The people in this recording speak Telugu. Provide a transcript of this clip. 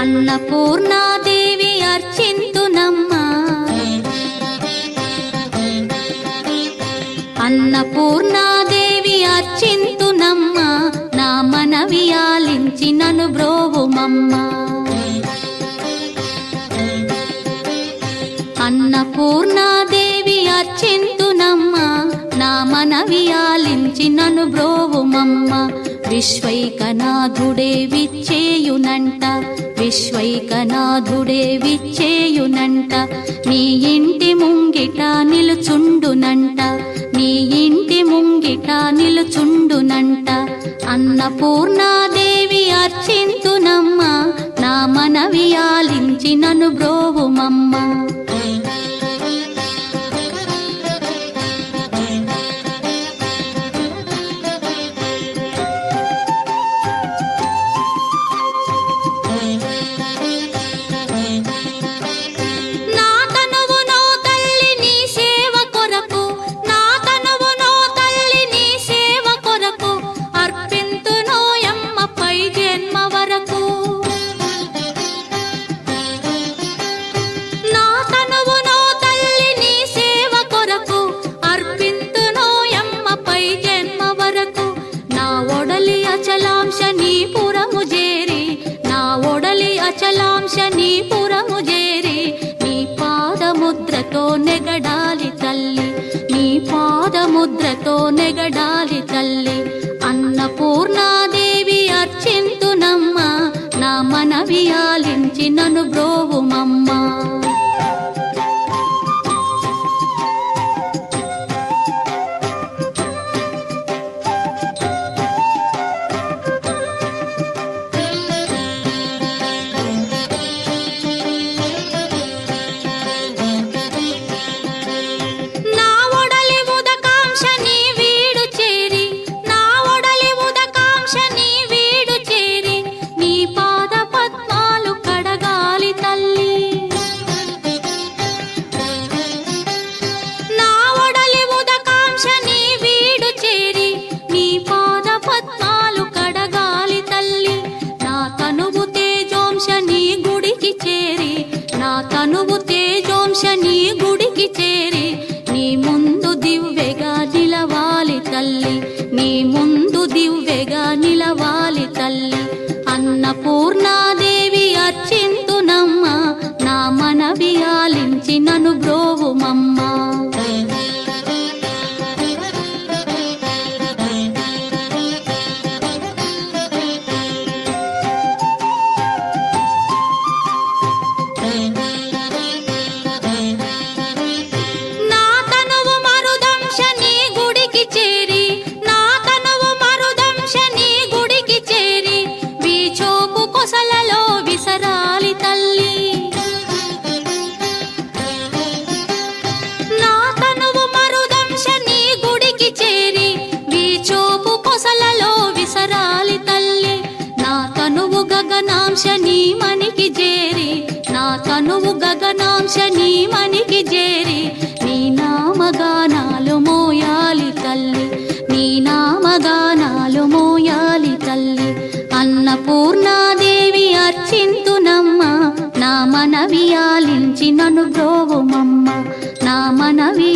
అన్నపూర్ణాదేవి అర్చింతునమ్మా, అన్నపూర్ణాదేవి అర్చింతునమ్మా, నా మనవి ఆలించి నన్ను బ్రోవుమమ్మా. అన్నపూర్ణాదేవి అర్చింతునమ్మా, నా మనవి ఆలించి నన్ను బ్రోవుమమ్మా. విశ్వైకనాథుడే విచ్చేయునంట, విశ్వైకనాథుడే విచ్చేయునంట, నీ ఇంటి ముంగిట నిలుచుండునంట, నీ ఇంటి ముంగిట నిలుచుండునంట. అన్నపూర్ణాదేవి అర్చింతునమ్మా, నా మనవి ఆలించి నన్ను బ్రోవుమమ్మా. అచలాంశనీపురము చేరి నీ పాదముద్రతో నెగడాలి తల్లి, నీ పాదముద్రతో నెగడాలి తల్లి. అన్నపూర్ణాదేవి అర్చింతునమ్మా, నా మనవి ఆలించి నన్ను బ్రోవుమమ్మా. తనువు తేజోంశని గుడికి చేరి నీ ముందు దివ్వెగా నిలవాలి తల్లి, నీ ముందు దివ్వెగా నిలవాలి తల్లి. అన్నపూర్ణాదేవి అర్చింతునమ్మా, నా మనవి ఆలించి నన్ను బ్రోవుమమ్మా. గగనాంశని మనికి చేరి, నా తనువు గగనాంశని మనికి చేరి నీ నామగానాలు మోయాలి తల్లి, నీ నామగానాలు మోయాలి తల్లి. అన్నపూర్ణాదేవి అర్చింతునమ్మా, నా మనవి ఆలించి నన్ను బ్రోవుమమ్మా, నా మనవి